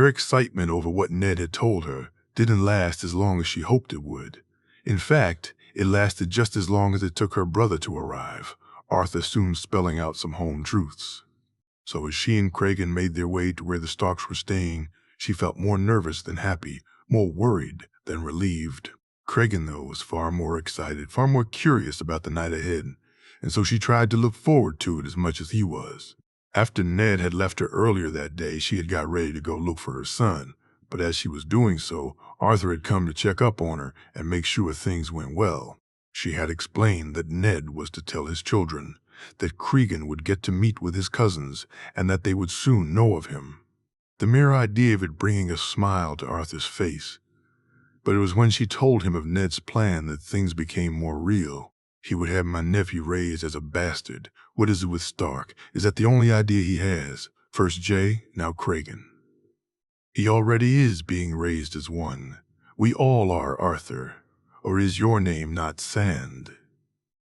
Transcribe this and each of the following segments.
Her excitement over what Ned had told her didn't last as long as she hoped it would. In fact, it lasted just as long as it took her brother to arrive, Arthur soon spelling out some home truths. So as she and Cregan made their way to where the Starks were staying, she felt more nervous than happy, more worried than relieved. Cregan, though, was far more excited, far more curious about the night ahead, and so she tried to look forward to it as much as he was. After Ned had left her earlier that day, she had got ready to go look for her son, but as she was doing so, Arthur had come to check up on her and make sure things went well. She had explained that Ned was to tell his children, that Cregan would get to meet with his cousins, and that they would soon know of him. The mere idea of it bringing a smile to Arthur's face. But it was when she told him of Ned's plan that things became more real. He would have my nephew raised as a bastard. What is it with Stark? Is that the only idea he has? First Jay, now Cregan. He already is being raised as one. We all are, Arthur. Or is your name not Sand?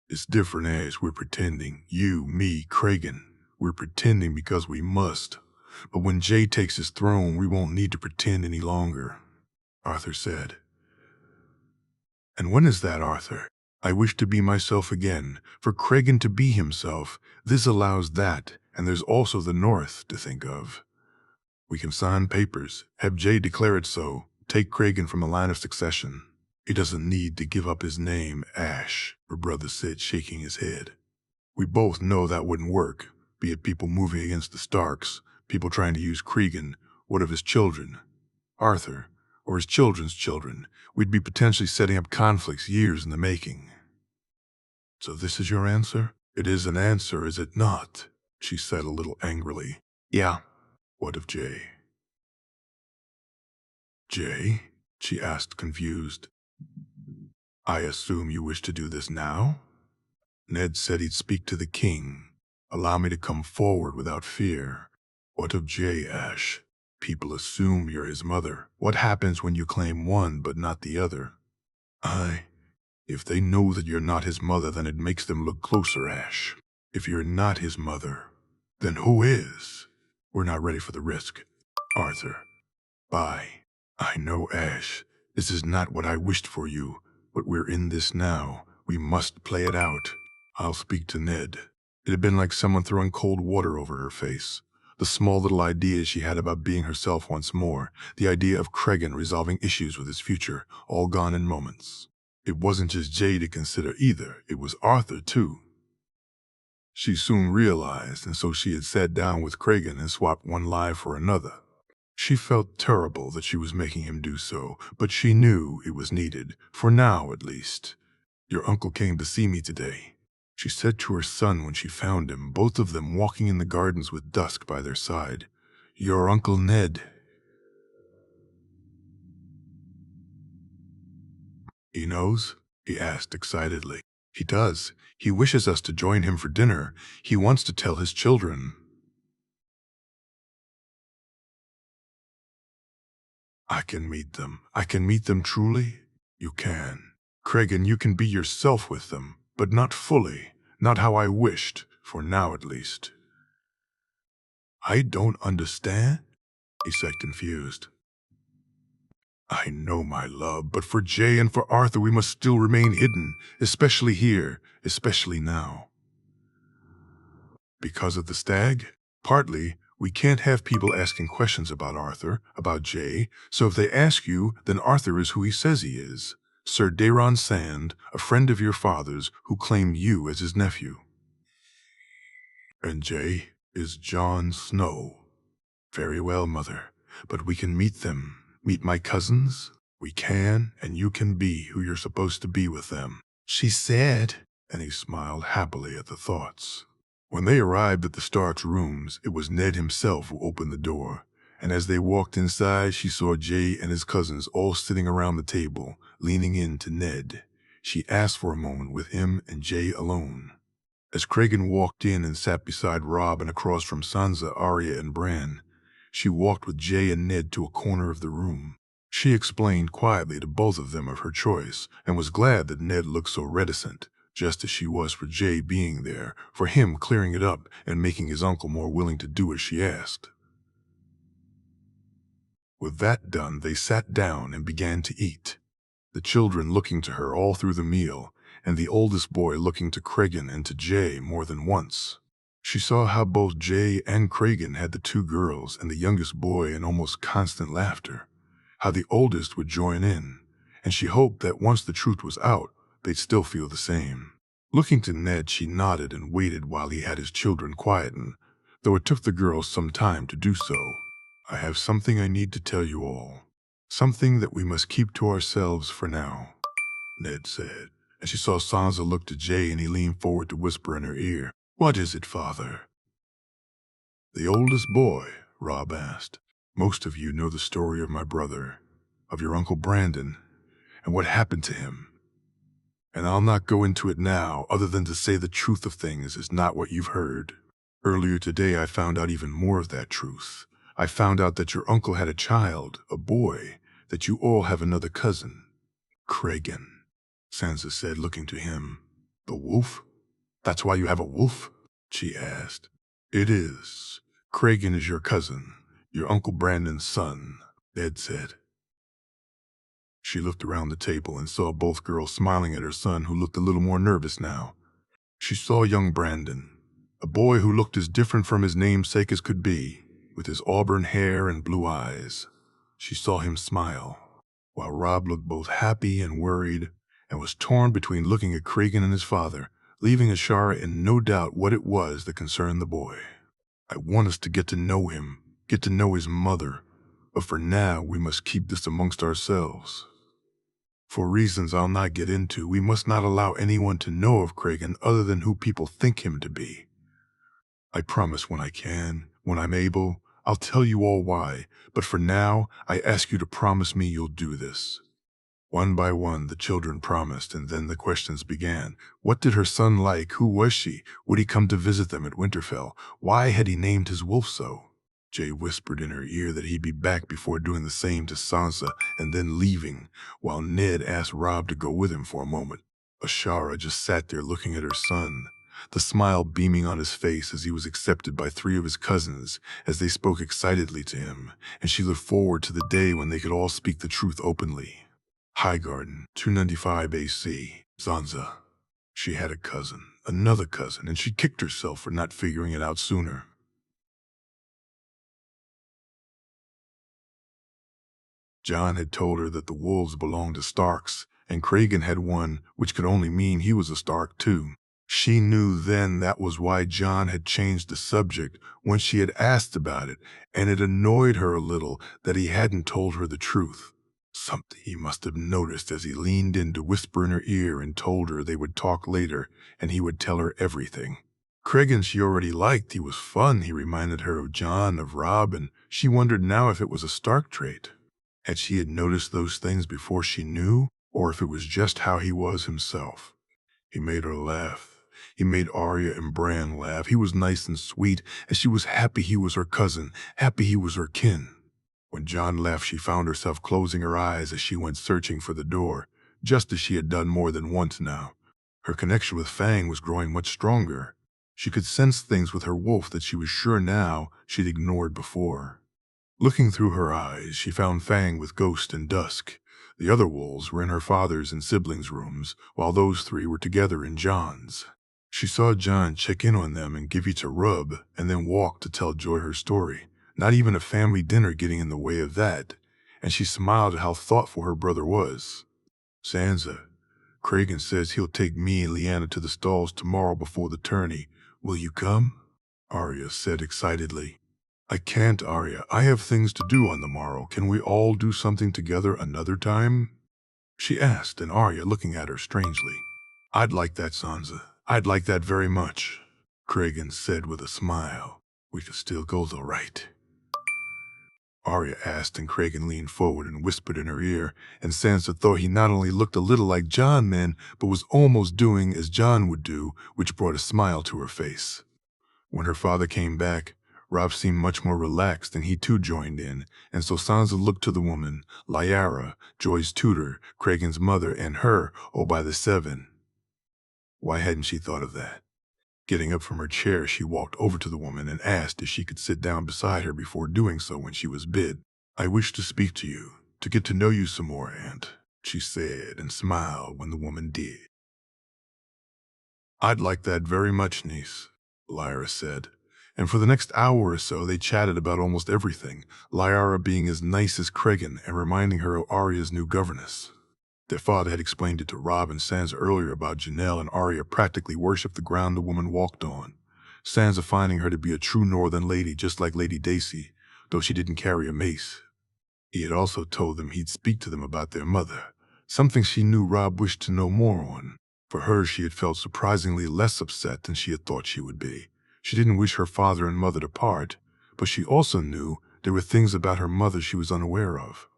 It's different, Ash. We're pretending. You, me, Cregan. We're pretending because we must. But when Jay takes his throne, we won't need to pretend any longer, Arthur said. And when is that, Arthur? I wish to be myself again. For Cregan to be himself, this allows that, and there's also the North to think of. We can sign papers, have Jay declare it so, take Cregan from a line of succession. He doesn't need to give up his name, Ash, her brother said, shaking his head. We both know that wouldn't work, be it people moving against the Starks, people trying to use Cregan, what of his children? Arthur, or his children's children, we'd be potentially setting up conflicts years in the making. So this is your answer? It is an answer, is it not? She said a little angrily. Yeah. What of Jay? Jay? She asked, confused. I assume you wish to do this now? Ned said he'd speak to the king. Allow me to come forward without fear. What of Jay, Ash? People assume you're his mother. What happens when you claim one but not the other? If they know that you're not his mother, then it makes them look closer, Ash. If you're not his mother, then who is? We're not ready for the risk. Arthur. Bye. I know, Ash. This is not what I wished for you, but we're in this now. We must play it out. I'll speak to Ned. It had been like someone throwing cold water over her face. The small little ideas she had about being herself once more, the idea of Cregan resolving issues with his future, all gone in moments. It wasn't just Jay to consider either, it was Arthur too. She soon realized, and so she had sat down with Cregan and swapped one lie for another. She felt terrible that she was making him do so, but she knew it was needed, for now at least. Your uncle came to see me today, she said to her son when she found him, both of them walking in the gardens with Dusk by their side. Your Uncle Ned. He knows? He asked excitedly. He does. He wishes us to join him for dinner. He wants to tell his children. I can meet them. I can meet them truly? You can. Cregan, you can be yourself with them, but not fully. Not how I wished, for now at least. I don't understand, he said, confused. I know, my love, but for Jay and for Arthur we must still remain hidden, especially here, especially now. Because of the stag? Partly. We can't have people asking questions about Arthur, about Jay, so if they ask you, then Arthur is who he says he is. Sir Daron Sand, a friend of your father's, who claimed you as his nephew. And Jay is Jon Snow. Very well, Mother, but we can meet them. Meet my cousins? We can, and you can be who you're supposed to be with them, she said, and he smiled happily at the thoughts. When they arrived at the Starks' rooms, it was Ned himself who opened the door, and as they walked inside, she saw Jay and his cousins all sitting around the table, leaning in to Ned. She asked for a moment with him and Jay alone. As Cregan walked in and sat beside Rob and across from Sansa, Arya, and Bran, she walked with Jay and Ned to a corner of the room. She explained quietly to both of them of her choice, and was glad that Ned looked so reticent, just as she was for Jay being there, for him clearing it up and making his uncle more willing to do as she asked. With that done, they sat down and began to eat, the children looking to her all through the meal, and the oldest boy looking to Cregan and to Jay more than once. She saw how both Jay and Cregan had the two girls and the youngest boy in almost constant laughter, how the oldest would join in, and she hoped that once the truth was out, they'd still feel the same. Looking to Ned, she nodded and waited while he had his children quieten, though it took the girls some time to do so. I have something I need to tell you all. Something that we must keep to ourselves for now, Ned said, and she saw Sansa look to Jay and he leaned forward to whisper in her ear. What is it, father? The oldest boy, Robb asked. Most of you know the story of my brother, of your Uncle Brandon, and what happened to him. And I'll not go into it now, other than to say the truth of things is not what you've heard. Earlier today I found out even more of that truth. I found out that your uncle had a child, a boy, that you all have another cousin. Cregan, Sansa said, looking to him. The wolf? That's why you have a wolf? She asked. It is. Cregan is your cousin, your Uncle Brandon's son, Ned said. She looked around the table and saw both girls smiling at her son, who looked a little more nervous now. She saw young Brandon, a boy who looked as different from his namesake as could be, with his auburn hair and blue eyes. She saw him smile, while Robb looked both happy and worried, and was torn between looking at Cregan and his father, leaving Ashara in no doubt what it was that concerned the boy. I want us to get to know him, get to know his mother, but for now we must keep this amongst ourselves. For reasons I'll not get into, we must not allow anyone to know of Cregan other than who people think him to be. I promise when I can, when I'm able, I'll tell you all why, but for now, I ask you to promise me you'll do this. One by one, the children promised, and then the questions began. What did her son like? Who was she? Would he come to visit them at Winterfell? Why had he named his wolf so? Jay whispered in her ear that he'd be back before doing the same to Sansa and then leaving, while Ned asked Robb to go with him for a moment. Ashara just sat there looking at her son, the smile beaming on his face as he was accepted by 3 of his cousins as they spoke excitedly to him, and she looked forward to the day when they could all speak the truth openly. Highgarden, 295 AC, Sansa. She had a cousin, another cousin, and she kicked herself for not figuring it out sooner. Jon had told her that the wolves belonged to Starks, and Cregan had one, which could only mean he was a Stark too. She knew then that was why Jon had changed the subject when she had asked about it, and it annoyed her a little that he hadn't told her the truth. Something he must have noticed as he leaned in to whisper in her ear and told her they would talk later and he would tell her everything. Cregan she already liked. He was fun. He reminded her of Jon, of Robb, and she wondered now if it was a Stark trait. Had she had noticed those things before she knew, or if it was just how he was himself. He made her laugh. He made Arya and Bran laugh. He was nice and sweet, and she was happy he was her cousin, happy he was her kin. When Jon left, she found herself closing her eyes as she went searching for the door, just as she had done more than once now. Her connection with Fang was growing much stronger. She could sense things with her wolf that she was sure now she'd ignored before. Looking through her eyes, she found Fang with Ghost and Dusk. The other wolves were in her father's and siblings' rooms, while those 3 were together in Jon's. She saw Jon check in on them and give each a rub, and then walk to tell Joy her story. Not even a family dinner getting in the way of that, and she smiled at how thoughtful her brother was. Sansa, Cregan says he'll take me and Lyanna to the stalls tomorrow before the tourney. Will you come? Arya said excitedly. I can't, Arya. I have things to do on the morrow. Can we all do something together another time? She asked, and Arya looking at her strangely. I'd like that, Sansa. I'd like that very much, Cregan said with a smile. We could still go though, right? Arya asked, and Cregan leaned forward and whispered in her ear, and Sansa thought he not only looked a little like Jon then, but was almost doing as Jon would do, which brought a smile to her face. When her father came back, Robb seemed much more relaxed, and he too joined in, and so Sansa looked to the woman, Lyanna, Joy's tutor, Cregan's mother, and her, oh by the 7. Why hadn't she thought of that? Getting up from her chair, she walked over to the woman and asked if she could sit down beside her before doing so when she was bid. I wish to speak to you, to get to know you some more, Aunt, she said and smiled when the woman did. I'd like that very much, niece, Lyra said. And for the next hour or so, they chatted about almost everything, Lyra being as nice as Cregan and reminding her of Arya's new governess. Their father had explained it to Robb and Sansa earlier about Janelle and Arya practically worshipped the ground the woman walked on, Sansa finding her to be a true northern lady just like Lady Dacey, though she didn't carry a mace. He had also told them he'd speak to them about their mother, something she knew Robb wished to know more on. For her, she had felt surprisingly less upset than she had thought she would be. She didn't wish her father and mother to part, but she also knew there were things about her mother she was unaware of.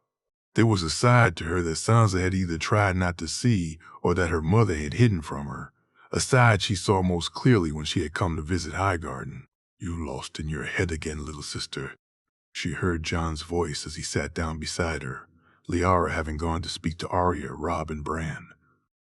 There was a side to her that Sansa had either tried not to see or that her mother had hidden from her, a side she saw most clearly when she had come to visit Highgarden. You lost in your head again, little sister. She heard Jon's voice as he sat down beside her, Liara having gone to speak to Arya, Robb, and Bran.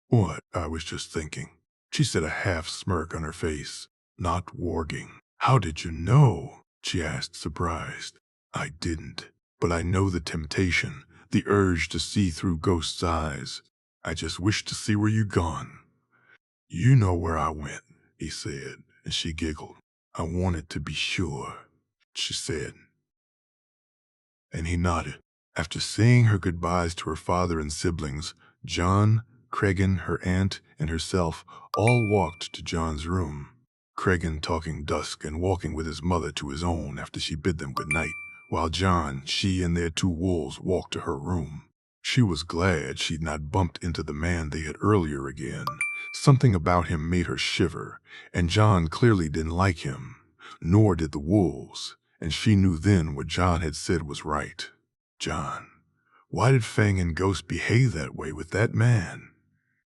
What? I was just thinking, she said, a half smirk on her face. Not warging. How did you know? She asked, surprised. I didn't, but I know the temptation, the urge to see through ghosts' eyes. I just wished to see where you'd gone. You know where I went, he said, and she giggled. I wanted to be sure, she said. And he nodded. After saying her goodbyes to her father and siblings, Jon, Cregan, her aunt, and herself all walked to Jon's room. Cregan talking dusk and walking with his mother to his own after she bid them good night, while Jon, she and their 2 wolves walked to her room. She was glad she'd not bumped into the man they had earlier again. Something about him made her shiver, and Jon clearly didn't like him, nor did the wolves, and she knew then what Jon had said was right. Jon, why did Fang and Ghost behave that way with that man?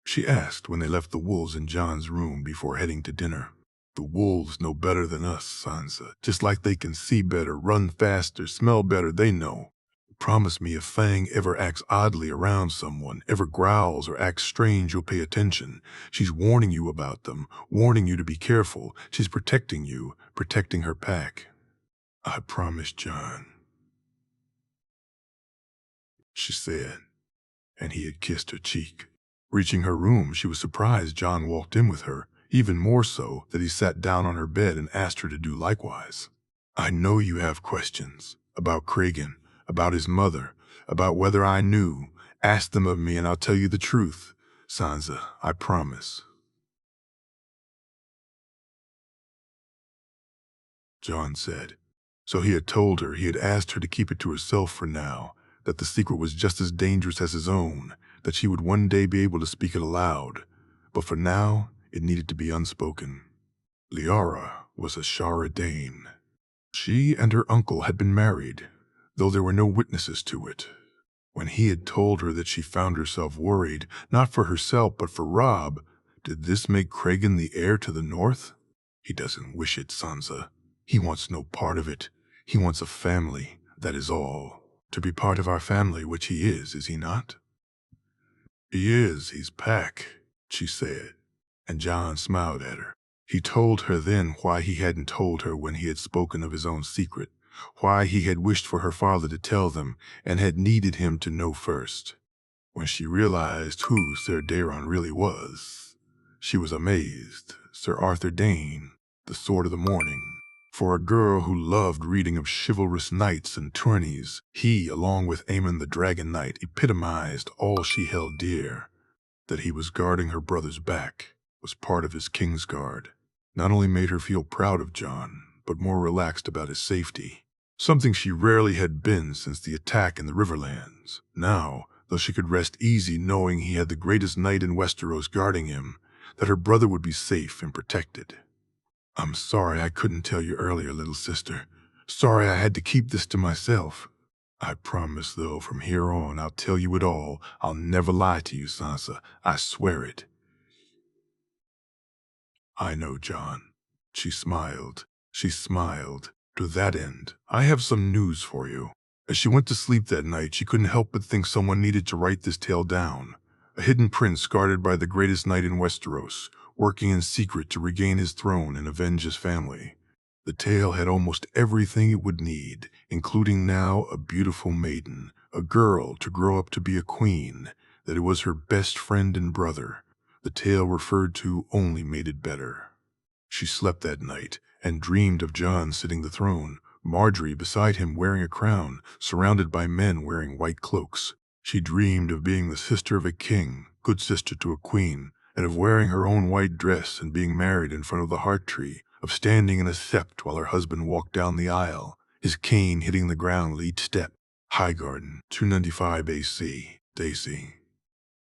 She asked when they left the wolves in Jon's room before heading to dinner. The wolves know better than us, Sansa. Just like they can see better, run faster, smell better, they know. Promise me if Fang ever acts oddly around someone, ever growls or acts strange, you'll pay attention. She's warning you about them, warning you to be careful. She's protecting you, protecting her pack. I promise, Jon, she said, and he had kissed her cheek. Reaching her room, she was surprised Jon walked in with her, even more so that he sat down on her bed and asked her to do likewise. I know you have questions about Cregan, about his mother, about whether I knew. Ask them of me and I'll tell you the truth, Sansa, I promise. Jon said. So he had told her, he had asked her to keep it to herself for now, that the secret was just as dangerous as his own, that she would one day be able to speak it aloud, but for now it needed to be unspoken. Liara was a Shara Dane. She and her uncle had been married, though there were no witnesses to it. When he had told her that she found herself worried, not for herself but for Robb, did this make Cregan the heir to the North? He doesn't wish it, Sansa. He wants no part of it. He wants a family, that is all. To be part of our family, which he is he not? He is, he's Pack, she said, and Jon smiled at her. He told her then why he hadn't told her when he had spoken of his own secret, why he had wished for her father to tell them and had needed him to know first. When she realized who Ser Daeron really was, she was amazed. Sir Arthur Dayne, the Sword of the Morning. For a girl who loved reading of chivalrous knights and tourneys, he, along with Aemon the Dragon Knight, epitomized all she held dear. That he was guarding her brother's back, was part of his Kingsguard, not only made her feel proud of Jon, but more relaxed about his safety. Something she rarely had been since the attack in the Riverlands. Now, though she could rest easy knowing he had the greatest knight in Westeros guarding him, that her brother would be safe and protected. I'm sorry I couldn't tell you earlier, little sister. Sorry I had to keep this to myself. I promise, though, from here on I'll tell you it all. I'll never lie to you, Sansa. I swear it. I know, Jon. She smiled. She smiled. To that end, I have some news for you. As she went to sleep that night, she couldn't help but think someone needed to write this tale down. A hidden prince guarded by the greatest knight in Westeros, working in secret to regain his throne and avenge his family. The tale had almost everything it would need, including now a beautiful maiden, a girl to grow up to be a queen, that it was her best friend and brother. The tale referred to only made it better. She slept that night and dreamed of John sitting the throne, Marjorie beside him wearing a crown, surrounded by men wearing white cloaks. She dreamed of being the sister of a king, good sister to a queen, and of wearing her own white dress and being married in front of the heart tree, of standing in a sept while her husband walked down the aisle, his cane hitting the ground with each step. Highgarden, 295 AC, Daisy.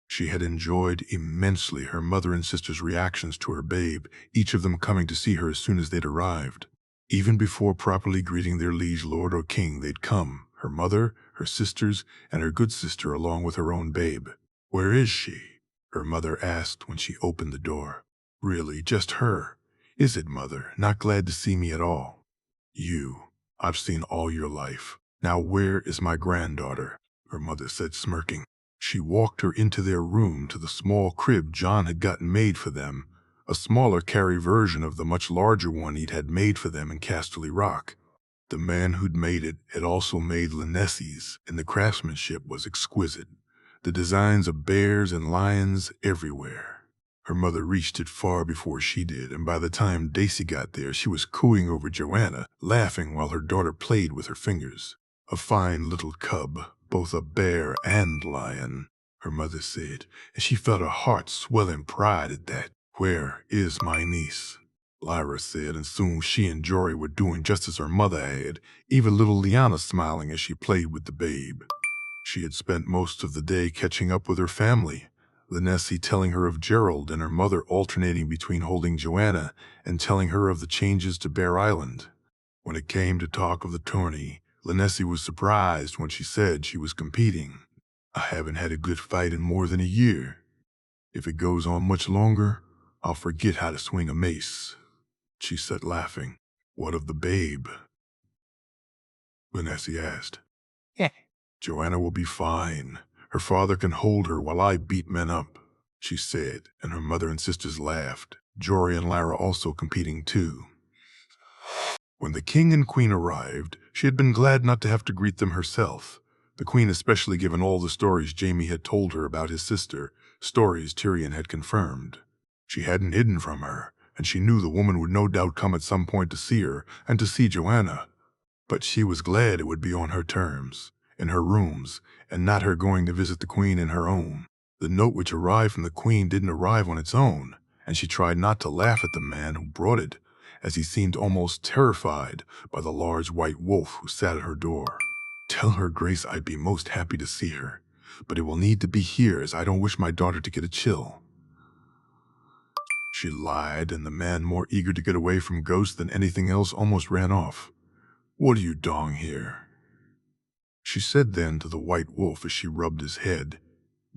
She had enjoyed immensely her mother and sister's reactions to her babe, each of them coming to see her as soon as they'd arrived. Even before properly greeting their liege lord or king, they'd come, her mother, her sisters, and her good sister along with her own babe. "Where is she?" her mother asked when she opened the door. "Really, just her? Is it, mother? Not glad to see me at all?" I've seen all your life. Now where is my granddaughter?" her mother said, smirking. She walked her into their room to the small crib John had gotten made for them, a smaller Carrie version of the much larger one he'd had made for them in Casterly Rock. The man who'd made it had also made Linesses, and the craftsmanship was exquisite. The designs of bears and lions everywhere. Her mother reached it far before she did, and by the time Daisy got there, she was cooing over Joanna, laughing while her daughter played with her fingers. "A fine little cub, both a bear and lion," her mother said, and she felt her heart swell in pride at that. "Where is my niece?" Lyra said, and soon she and Jory were doing just as her mother had, even little Liana smiling as she played with the babe. She had spent most of the day catching up with her family, Linessie telling her of Gerald and her mother alternating between holding Joanna and telling her of the changes to Bear Island. When it came to talk of the tourney, Linessie was surprised when she said she was competing. "I haven't had a good fight in more than a year. If it goes on much longer, I'll forget how to swing a mace," she said, laughing. "What of the babe?" Linessie asked. "Joanna will be fine. Her father can hold her while I beat men up," she said, and her mother and sisters laughed, Jory and Lyra also competing too. When the king and queen arrived, she had been glad not to have to greet them herself, the queen especially given all the stories Jaime had told her about his sister, stories Tyrion had confirmed. She hadn't hidden from her, and she knew the woman would no doubt come at some point to see her and to see Joanna. But she was glad it would be on her terms, in her rooms, and not her going to visit the queen in her own. The note which arrived from the queen didn't arrive on its own, and she tried not to laugh at the man who brought it, as he seemed almost terrified by the large white wolf who sat at her door. "Tell her Grace I'd be most happy to see her, but it will need to be here as I don't wish my daughter to get a chill." She lied, and the man, more eager to get away from Ghost than anything else, almost ran off. "What are you doing here?" she said then to the white wolf as she rubbed his head,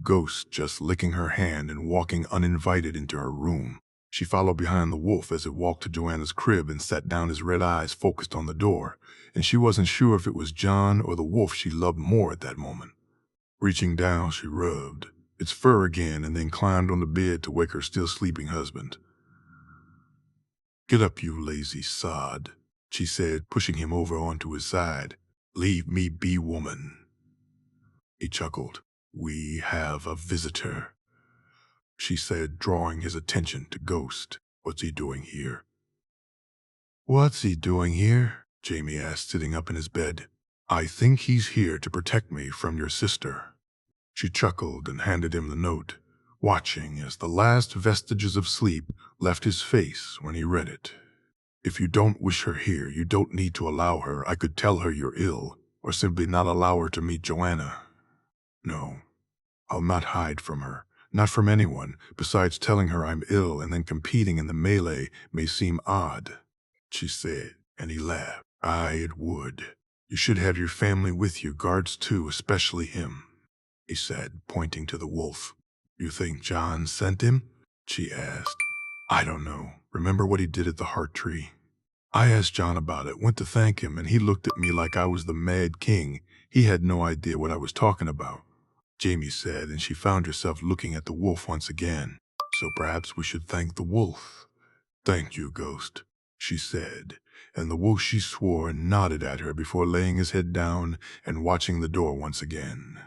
Ghost just licking her hand and walking uninvited into her room. She followed behind the wolf as it walked to Joanna's crib and sat down, his red eyes focused on the door, and she wasn't sure if it was John or the wolf she loved more at that moment. Reaching down, she rubbed its fur again and then climbed on the bed to wake her still sleeping husband. "Get up, you lazy sod," she said, pushing him over onto his side. "Leave me be, woman." He chuckled. "We have a visitor," she said, drawing his attention to Ghost. "What's he doing here?" "What's he doing here?" Jaime asked, sitting up in his bed. "I think he's here to protect me from your sister." She chuckled and handed him the note, watching as the last vestiges of sleep left his face when he read it. "If you don't wish her here, you don't need to allow her. I could tell her you're ill, or simply not allow her to meet Joanna. No, I'll not hide from her, not from anyone. Besides, telling her I'm ill and then competing in the melee may seem odd," she said, and he laughed. "Aye, it would. You should have your family with you, guards too, especially him," he said, pointing to the wolf. "You think John sent him?" she asked. "I don't know. Remember what he did at the Heart Tree? I asked John about it, went to thank him, and he looked at me like I was the Mad King. He had no idea what I was talking about," Jaime said, and she found herself looking at the wolf once again. "So perhaps we should thank the wolf." "Thank you, Ghost," she said, and the wolf, she swore, nodded at her before laying his head down and watching the door once again.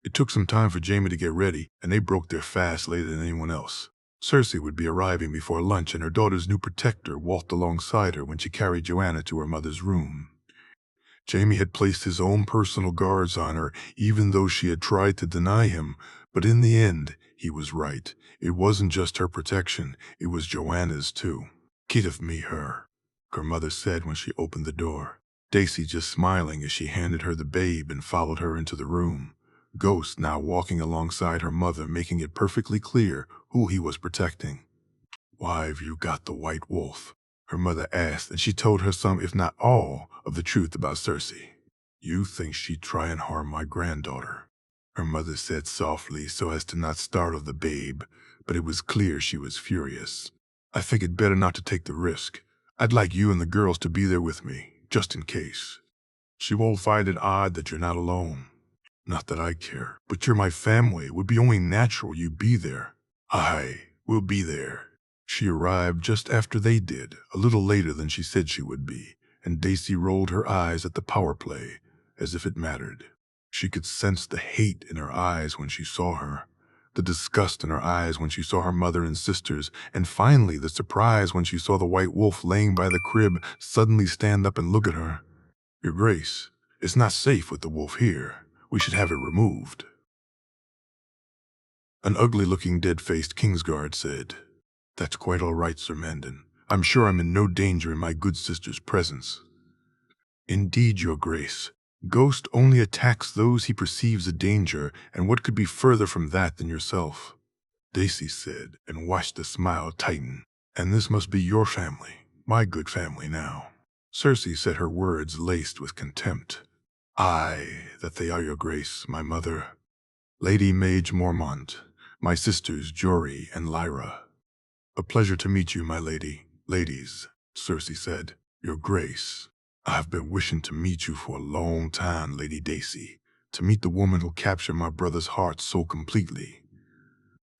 It took some time for Jaime to get ready, and they broke their fast later than anyone else. Cersei would be arriving before lunch, and her daughter's new protector walked alongside her when she carried Joanna to her mother's room. Jaime had placed his own personal guards on her, even though she had tried to deny him, but in the end, he was right. It wasn't just her protection, it was Joanna's too. "Give me her," her mother said when she opened the door. Daisy just smiling as she handed her the babe and followed her into the room. Ghost now walking alongside her mother, making it perfectly clear who he was protecting. "Why have you got the white wolf?" her mother asked, and she told her some, if not all, of the truth about Cersei. "You think she'd try and harm my granddaughter," her mother said softly so as to not startle the babe, but it was clear she was furious. "I think it better not to take the risk. I'd like you and the girls to be there with me, just in case. She won't find it odd that you're not alone. Not that I care, but you're my family. It would be only natural you be there." "I will be there." She arrived just after they did, a little later than she said she would be, and Daisy rolled her eyes at the power play, as if it mattered. She could sense the hate in her eyes when she saw her, the disgust in her eyes when she saw her mother and sisters, and finally the surprise when she saw the white wolf laying by the crib suddenly stand up and look at her. "Your Grace, it's not safe with the wolf here. We should have it removed." An ugly-looking dead-faced Kingsguard said, "That's quite all right, Sir Mandan. I'm sure I'm in no danger in my good sister's presence." "Indeed, Your Grace. Ghost only attacks those he perceives a danger, and what could be further from that than yourself?" Daisy said, and watched the smile tighten. "And this must be your family, my good family now." Cersei said, her words laced with contempt. "Aye, that they are, Your Grace, my mother. Lady Mage Mormont, my sisters Jory and Lyra." "A pleasure to meet you, my lady. Ladies," Cersei said. "Your Grace, I've been wishing to meet you for a long time, Lady Daisy, to meet the woman who'll capture my brother's heart so completely."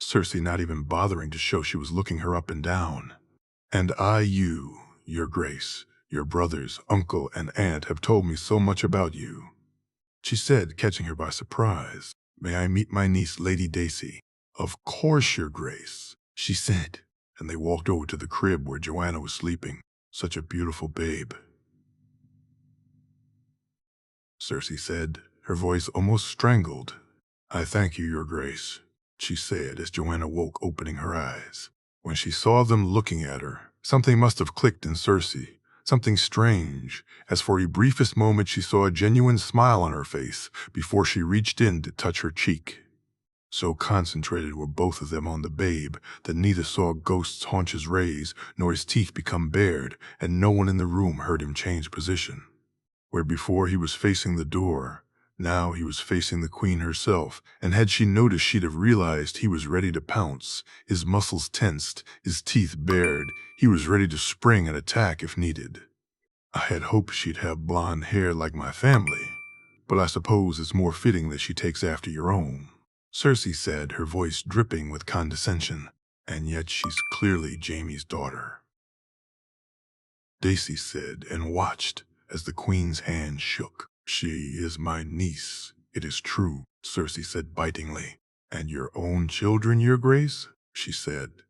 Cersei not even bothering to show she was looking her up and down. "And you, Your Grace, your brothers, uncle, and aunt have told me so much about you," she said, catching her by surprise. "May I meet my niece, Lady Daisy?" "Of course, Your Grace," she said, and they walked over to the crib where Joanna was sleeping. "Such a beautiful babe," Cersei said, her voice almost strangled. "I thank you, Your Grace," she said as Joanna woke, opening her eyes. When she saw them looking at her, something must have clicked in Cersei, something strange, as for a briefest moment she saw a genuine smile on her face before she reached in to touch her cheek. So concentrated were both of them on the babe that neither saw Ghost's haunches raise nor his teeth become bared, and no one in the room heard him change position. Where before he was facing the door, now he was facing the Queen herself, and had she noticed she'd have realized he was ready to pounce, his muscles tensed, his teeth bared. He was ready to spring and attack if needed. "I had hoped she'd have blonde hair like my family, but I suppose it's more fitting that she takes after your own," Cersei said, her voice dripping with condescension. "And yet she's clearly Jaime's daughter," Daisy said, and watched as the Queen's hand shook. "She is my niece, it is true," Cersei said bitingly. "And your own children, Your Grace?" she said,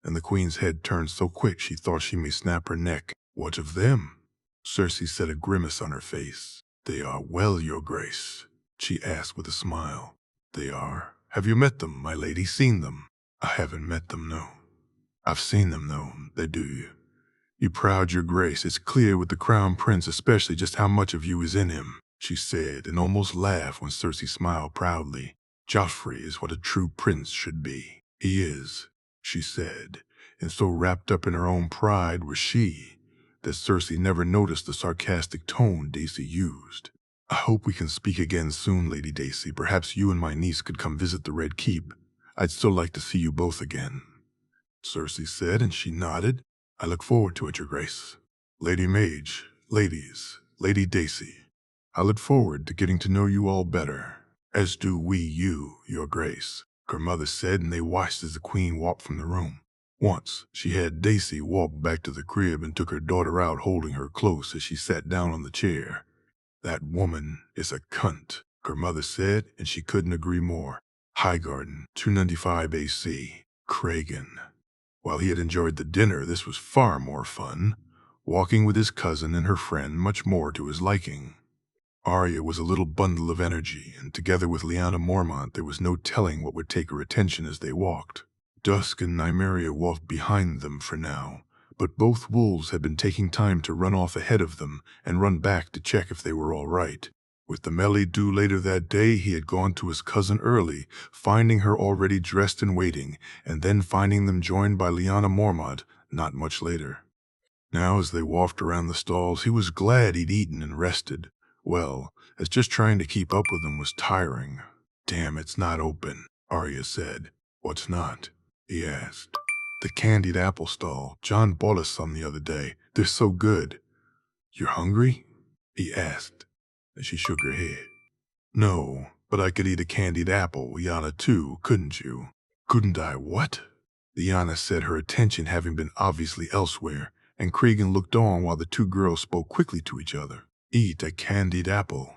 and the Queen's head turned so quick she thought she may snap her neck. "What of them?" Cersei set a grimace on her face. "They are well, Your Grace?" she asked with a smile. "They are. Have you met them, my lady, seen them?" "I haven't met them, no." "I've seen them, though. They do you. You proud, Your Grace. It's clear with the Crown Prince especially just how much of you is in him," she said, and almost laughed when Cersei smiled proudly. "Joffrey is what a true prince should be." "He is," she said, and so wrapped up in her own pride was she that Cersei never noticed the sarcastic tone Daisy used. "I hope we can speak again soon, Lady Daisy. Perhaps you and my niece could come visit the Red Keep. I'd still like to see you both again," Cersei said, and she nodded. "I look forward to it, Your Grace." "Lady Mage, ladies, Lady Daisy, I look forward to getting to know you all better." "As do we you, Your Grace," her mother said, and they watched as the Queen walked from the room. Once, she had Daisy walk back to the crib and took her daughter out holding her close as she sat down on the chair. "That woman is a cunt," her mother said, and she couldn't agree more. Highgarden, 295 AC, Kragan. While he had enjoyed the dinner, this was far more fun. Walking with his cousin and her friend much more to his liking. Arya was a little bundle of energy, and together with Lyanna Mormont there was no telling what would take her attention as they walked. Dusk and Nymeria walked behind them for now, but both wolves had been taking time to run off ahead of them and run back to check if they were all right. With the melee due later that day, he had gone to his cousin early, finding her already dressed and waiting, and then finding them joined by Lyanna Mormont not much later. Now, as they walked around the stalls, he was glad he'd eaten and rested. Well, as just trying to keep up with them was tiring. "Damn, it's not open," Arya said. "What's not?" he asked. "The candied apple stall. John bought us some the other day. They're so good." "You're hungry?" he asked, and she shook her head. "No, but I could eat a candied apple, Lyanna too, couldn't you?" "Couldn't I what?" Lyanna said, her attention having been obviously elsewhere, and Cregan looked on while the two girls spoke quickly to each other. "Eat a candied apple."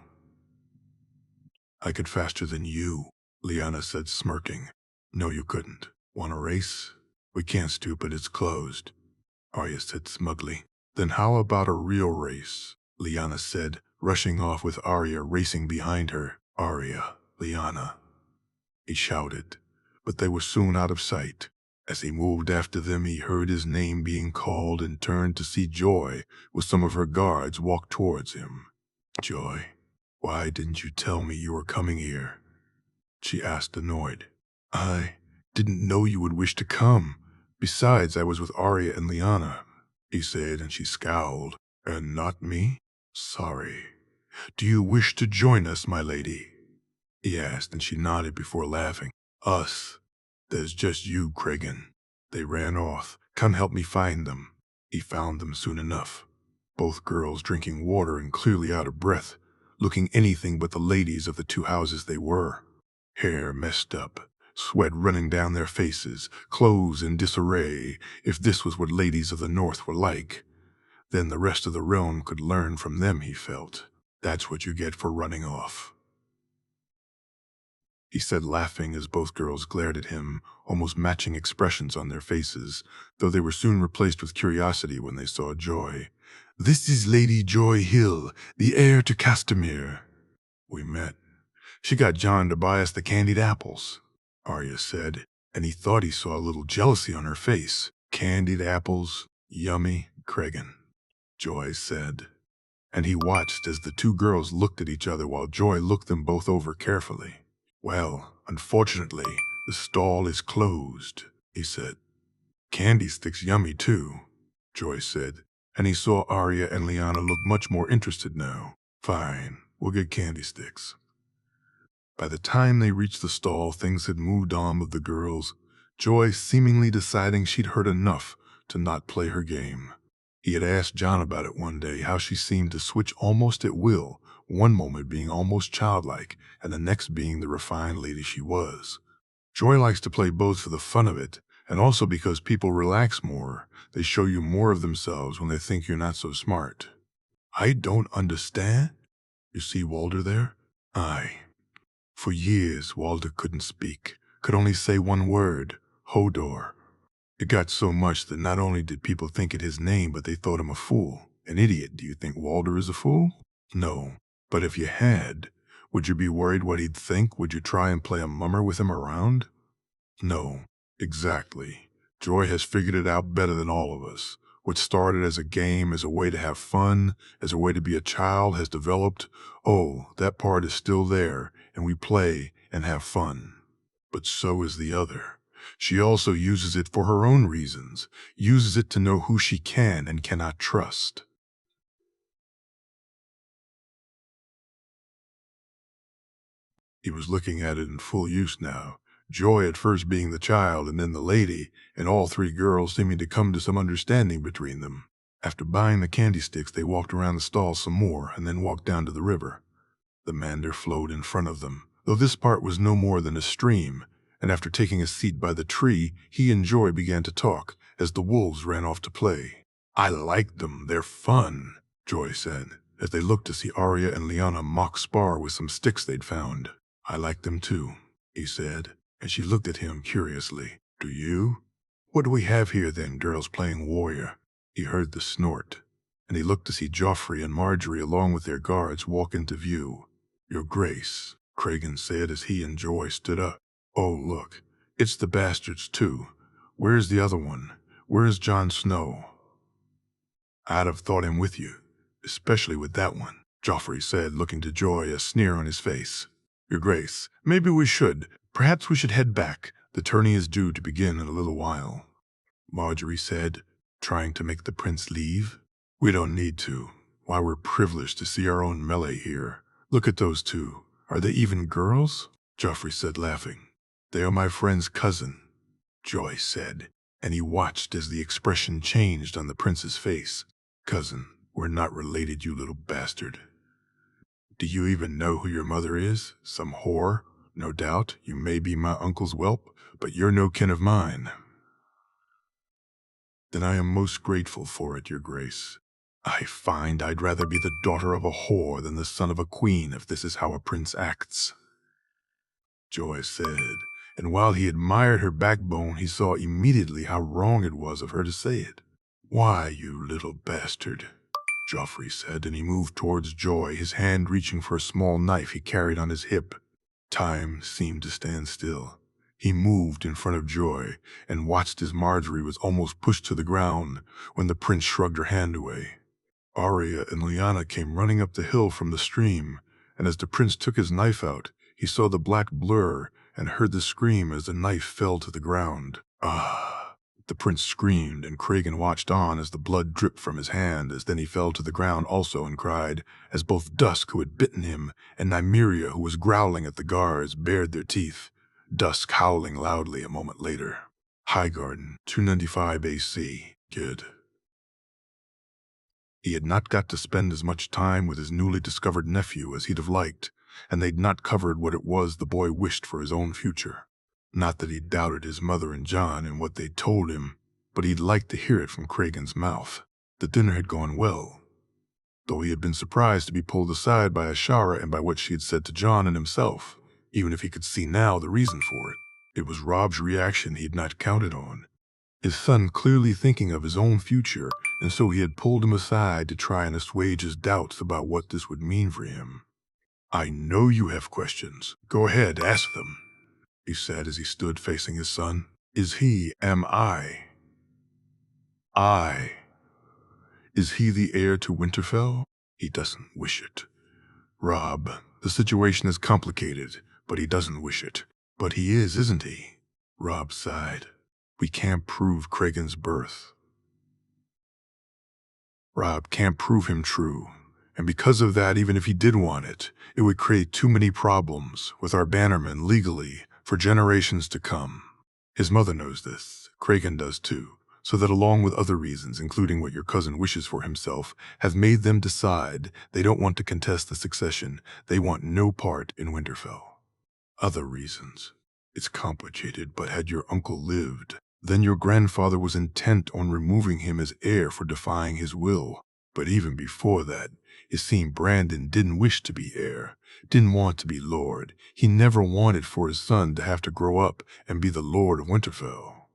"I could faster than you," Lyanna said, smirking. "No, you couldn't. Want a race?" "We can't, stupid, it's closed," Arya said smugly. "Then how about a real race?" Lyanna said, rushing off with Arya racing behind her. "Arya, Lyanna," he shouted, but they were soon out of sight. As he moved after them, he heard his name being called and turned to see Joy with some of her guards walk towards him. "Joy, why didn't you tell me you were coming here?" she asked, annoyed. "I didn't know you would wish to come. Besides, I was with Arya and Lyanna," he said, and she scowled. "And not me? Sorry. Do you wish to join us, my lady?" he asked, and she nodded before laughing. "Us? There's just you, Kragan." They ran off. "Come help me find them." He found them soon enough. Both girls drinking water and clearly out of breath, looking anything but the ladies of the two houses they were. Hair messed up, sweat running down their faces, clothes in disarray. If this was what ladies of the North were like, then the rest of the realm could learn from them, he felt. "That's what you get for running off," he said, laughing as both girls glared at him, almost matching expressions on their faces, though they were soon replaced with curiosity when they saw Joy. "This is Lady Joy Hill, the heir to Castamere. We met. She got John to buy us the candied apples," Arya said, and he thought he saw a little jealousy on her face. "Candied apples, yummy, Kragan," Joy said. And he watched as the two girls looked at each other while Joy looked them both over carefully. "Well, unfortunately, the stall is closed," he said. "Candy sticks yummy too," Joy said, and he saw Arya and Lyanna look much more interested now. "Fine, we'll get candy sticks." By the time they reached the stall, things had moved on with the girls, Joy seemingly deciding she'd heard enough to not play her game. He had asked John about it one day, how she seemed to switch almost at will, one moment being almost childlike, and the next being the refined lady she was. Joy likes to play both for the fun of it, and also because people relax more. They show you more of themselves when they think you're not so smart. "I don't understand." "You see Walder there?" "Aye." For years, Walder couldn't speak, could only say one word, Hodor. It got so much that not only did people think it his name, but they thought him a fool. An idiot. Do you think Walder is a fool? No. But if you had, would you be worried what he'd think? Would you try and play a mummer with him around? No. Exactly. Joy has figured it out better than all of us. What started as a game, as a way to have fun, as a way to be a child, has developed. Oh, that part is still there, and we play and have fun. But so is the other. She also uses it for her own reasons, uses it to know who she can and cannot trust. He was looking at it in full use now, Joy at first being the child and then the lady, and all three girls seeming to come to some understanding between them. After buying the candy sticks, they walked around the stall some more and then walked down to the river. The Mander flowed in front of them, though this part was no more than a stream, and after taking a seat by the tree, he and Joy began to talk as the wolves ran off to play. "I like them, they're fun," Joy said, as they looked to see Arya and Lyanna mock spar with some sticks they'd found. "I like them too," he said, and she looked at him curiously. "Do you?" "What do we have here then, girls playing warrior?" He heard the snort, and he looked to see Joffrey and Marjorie along with their guards walk into view. "Your Grace," Cregan said as he and Joy stood up. "Oh, look, it's the bastards too. Where's the other one? Where's Jon Snow?" "I'd have thought him with you, especially with that one," Joffrey said, looking to Joy, a sneer on his face. "Your Grace, maybe we should. Perhaps we should head back. The tourney is due to begin in a little while," Marjorie said, trying to make the prince leave. "We don't need to. Why, we're privileged to see our own melee here. Look at those two. Are they even girls?" Joffrey said, laughing. "They are my friend's cousin," Joy said, and he watched as the expression changed on the prince's face. "Cousin, we're not related, you little bastard. Do you even know who your mother is? Some whore? No doubt, you may be my uncle's whelp, but you're no kin of mine." "Then I am most grateful for it, your Grace. I find I'd rather be the daughter of a whore than the son of a queen if this is how a prince acts," Joy said, and while he admired her backbone, he saw immediately how wrong it was of her to say it. "Why, you little bastard," Joffrey said, and he moved towards Joy, his hand reaching for a small knife he carried on his hip. Time seemed to stand still. He moved in front of Joy and watched as Marjorie was almost pushed to the ground when the prince shrugged her hand away. Arya and Lyanna came running up the hill from the stream, and as the prince took his knife out, he saw the black blur and heard the scream as the knife fell to the ground. "Ah!" The prince screamed, and Cregan watched on as the blood dripped from his hand, as then he fell to the ground also and cried, as both Dusk, who had bitten him, and Nymeria, who was growling at the guards, bared their teeth, Dusk howling loudly a moment later. Highgarden, 295 AC. Good. He had not got to spend as much time with his newly discovered nephew as he'd have liked, and they'd not covered what it was the boy wished for his own future. Not that he doubted his mother and Jon and what they'd told him, but he'd liked to hear it from Cregan's mouth. The dinner had gone well, though he had been surprised to be pulled aside by Ashara and by what she had said to Jon and himself, even if he could see now the reason for it. It was Robb's reaction he'd not counted on. His son clearly thinking of his own future, and so he had pulled him aside to try and assuage his doubts about what this would mean for him. "I know you have questions. Go ahead, ask them," he said as he stood facing his son. Am I? Is he the heir to Winterfell? He doesn't wish it. Robb, the situation is complicated, but he doesn't wish it. But he is, isn't he? Robb sighed. We can't prove Cregan's birth. Robb can't prove him true, and because of that, even if he did want it, it would create too many problems with our bannermen legally for generations to come. His mother knows this, Cregan does too, so that along with other reasons, including what your cousin wishes for himself, have made them decide they don't want to contest the succession. They want no part in Winterfell. Other reasons. It's complicated, but had your uncle lived, then your grandfather was intent on removing him as heir for defying his will. But even before that, it seemed Brandon didn't wish to be heir, didn't want to be lord. He never wanted for his son to have to grow up and be the lord of Winterfell.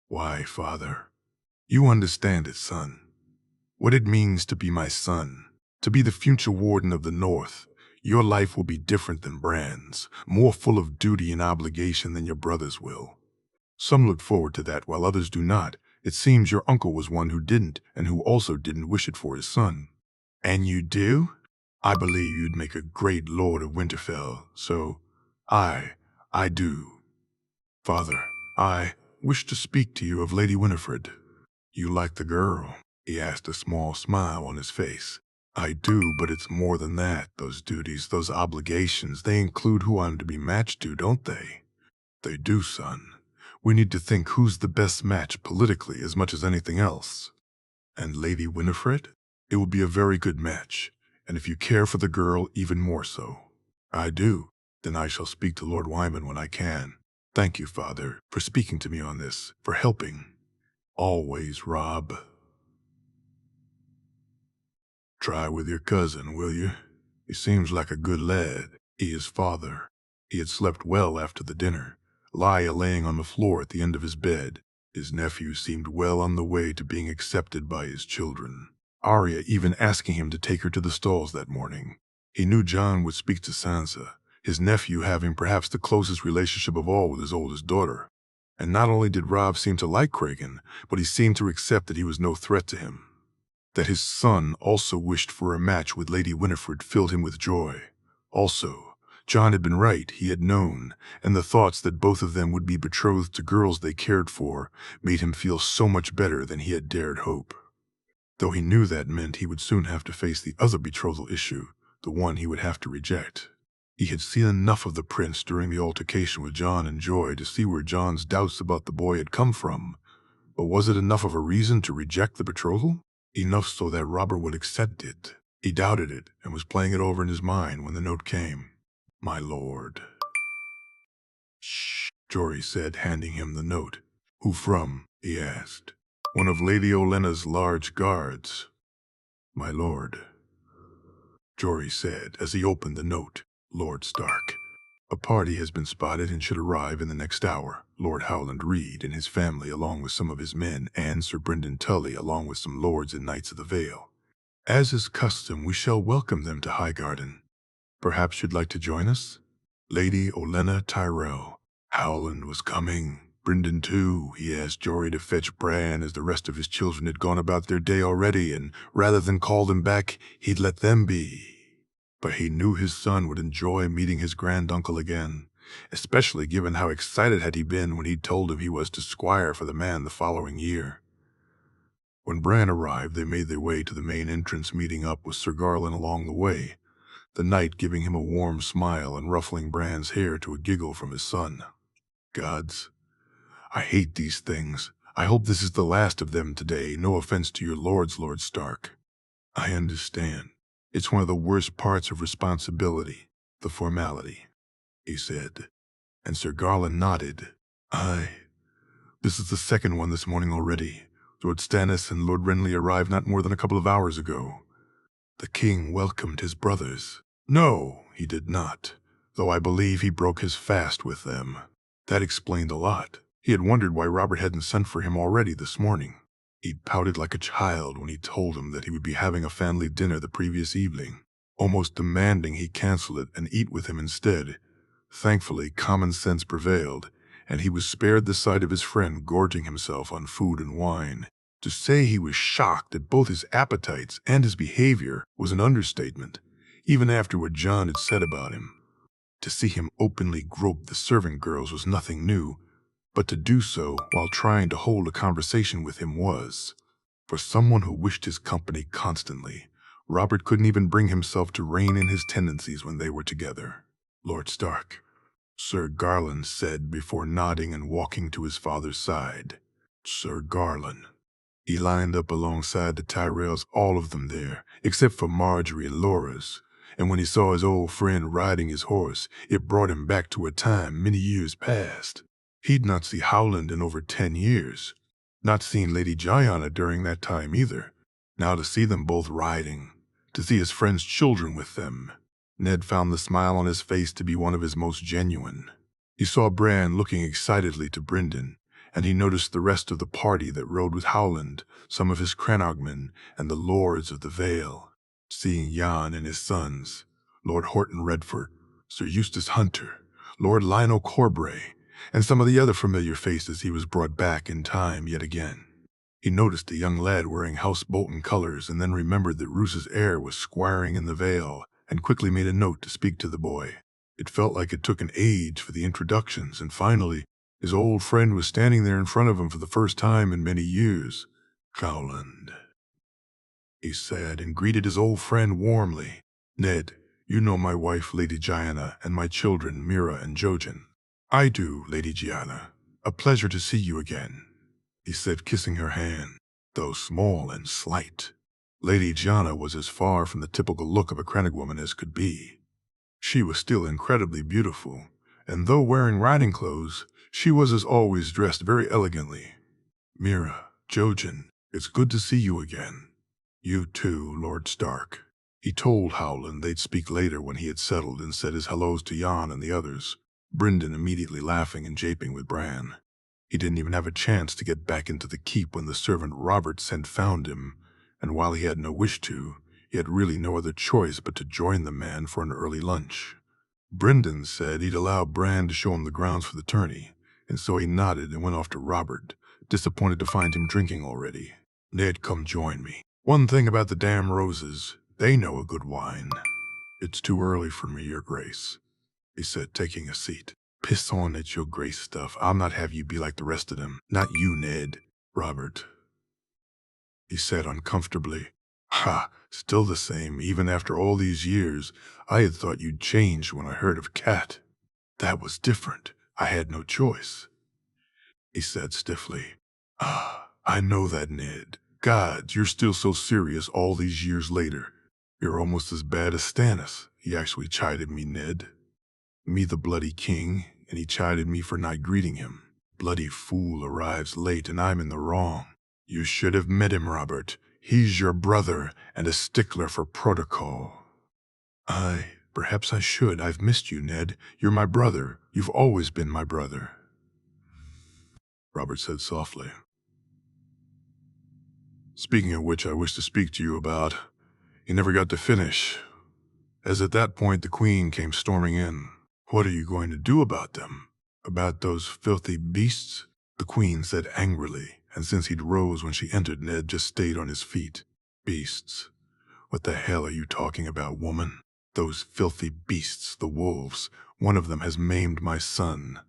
Why, father? You understand it, son. What it means to be my son, to be the future warden of the North. Your life will be different than Bran's, more full of duty and obligation than your brother's will. Some look forward to that while others do not. It seems your uncle was one who didn't, and who also didn't wish it for his son. And you do? I believe you'd make a great lord of Winterfell, so I do. Father, I wish to speak to you of Lady Winifred. You like the girl? He asked, a small smile on his face. I do, but it's more than that. Those duties, those obligations, they include who I'm to be matched to, don't they? They do, son. We need to think who's the best match politically as much as anything else. And Lady Winifred? It will be a very good match, and if you care for the girl, even more so. I do. Then I shall speak to Lord Wyman when I can. Thank you, Father, for speaking to me on this, for helping. Always, Rob. Try with your cousin, will you? He seems like a good lad. He is father. He had slept well after the dinner, Lia laying on the floor at the end of his bed. His nephew seemed well on the way to being accepted by his children. Arya even asking him to take her to the stalls that morning. He knew Jon would speak to Sansa, his nephew having perhaps the closest relationship of all with his oldest daughter. And not only did Robb seem to like Kragan, but he seemed to accept that he was no threat to him. That his son also wished for a match with Lady Winifred filled him with joy. Also, Jon had been right, he had known, and the thoughts that both of them would be betrothed to girls they cared for made him feel so much better than he had dared hope. Though he knew that meant he would soon have to face the other betrothal issue, the one he would have to reject. He had seen enough of the prince during the altercation with Jon and Joy to see where Jon's doubts about the boy had come from, but was it enough of a reason to reject the betrothal? Enough so that Robert would accept it. He doubted it and was playing it over in his mind when the note came. My lord. Shh, Jory said, handing him the note. Who from? He asked. One of Lady Olenna's large guards. My lord. Jory said as he opened the note. Lord Stark. A party has been spotted and should arrive in the next hour. Lord Howland Reed and his family along with some of his men, and Sir Brynden Tully along with some lords and knights of the Vale. As is custom, we shall welcome them to Highgarden. Perhaps you'd like to join us? Lady Olenna Tyrell. Howland was coming. Brynden too. He asked Jory to fetch Bran as the rest of his children had gone about their day already, and rather than call them back, he'd let them be. But he knew his son would enjoy meeting his granduncle again, especially given how excited had he been when he'd told him he was to squire for the man the following year. When Bran arrived, they made their way to the main entrance, meeting up with Sir Garland along the way, the knight giving him a warm smile and ruffling Bran's hair to a giggle from his son. Gods, I hate these things. I hope this is the last of them today, no offense to your lords, Lord Stark. I understand. It's one of the worst parts of responsibility, the formality, he said, and Sir Garland nodded. This is the second one this morning already. Lord Stannis and Lord Renly arrived not more than a couple of hours ago. The king welcomed his brothers. No, he did not, though I believe he broke his fast with them. That explained a lot. He had wondered why Robert hadn't sent for him already this morning. He'd pouted like a child when he told him that he would be having a family dinner the previous evening, almost demanding he cancel it and eat with him instead. Thankfully, common sense prevailed, and he was spared the sight of his friend gorging himself on food and wine. To say he was shocked at both his appetites and his behavior was an understatement, even after what Jon had said about him. To see him openly grope the servant girls was nothing new, but to do so while trying to hold a conversation with him was. For someone who wished his company constantly, Robert couldn't even bring himself to rein in his tendencies when they were together. Lord Stark, Sir Garland said before nodding and walking to his father's side. Sir Garland. He lined up alongside the Tyrells, all of them there, except for Marjorie and Loras, and when he saw his old friend riding his horse, it brought him back to a time many years past. He'd not seen Howland in over 10 years, not seen Lady Gyanna during that time either. Now to see them both riding, to see his friend's children with them, Ned found the smile on his face to be one of his most genuine. He saw Bran looking excitedly to Brynden, and he noticed the rest of the party that rode with Howland, some of his Crannogmen, and the lords of the Vale. Seeing Jan and his sons, Lord Horton Redford, Sir Eustace Hunter, Lord Lionel Corbray, and some of the other familiar faces, he was brought back in time yet again. He noticed a young lad wearing House Bolton colors and then remembered that Roos's heir was squiring in the Vale and quickly made a note to speak to the boy. It felt like it took an age for the introductions, and finally, his old friend was standing there in front of him for the first time in many years. Howland, he said, and greeted his old friend warmly. Ned, you know my wife, Lady Gyanna, and my children, Mira and Jojen. I do, Lady Gyanna. A pleasure to see you again, he said, kissing her hand, though small and slight. Lady Gyanna was as far from the typical look of a Crannogwoman as could be. She was still incredibly beautiful, and though wearing riding clothes, she was as always dressed very elegantly. "Mira, Jojen, it's good to see you again." "You too, Lord Stark." He told Howland they'd speak later when he had settled and said his hellos to Jan and the others, Brynden immediately laughing and japing with Bran. He didn't even have a chance to get back into the keep when the servant Robert sent found him, and while he had no wish to, he had really no other choice but to join the man for an early lunch. Brynden said he'd allow Bran to show him the grounds for the tourney, and so he nodded and went off to Robert, disappointed to find him drinking already. "Ned, come join me. One thing about the damn roses, they know a good wine." "It's too early for me, Your Grace," he said, taking a seat. "Piss on at Your Grace stuff. I'll not have you be like the rest of them. Not you, Ned." "Robert," he said uncomfortably. "Ha, still the same, even after all these years. I had thought you'd changed when I heard of Cat." "That was different. I had no choice," he said stiffly. "Ah, I know that, Ned. God, you're still so serious all these years later. You're almost as bad as Stannis," he actually chided me, Ned. Me the bloody king, and he chided me for not greeting him. "Bloody fool arrives late and I'm in the wrong." "You should have met him, Robert. He's your brother and a stickler for protocol." Perhaps I should. I've missed you, Ned. You're my brother. You've always been my brother," Robert said softly. "Speaking of which, I wish to speak to you about." He never got to finish, as at that point the Queen came storming in. "What are you going to do about them? About those filthy beasts?" the Queen said angrily, and since he'd rose when she entered, Ned just stayed on his feet. "Beasts? What the hell are you talking about, woman? Those filthy beasts, the wolves. One of them has maimed my son,"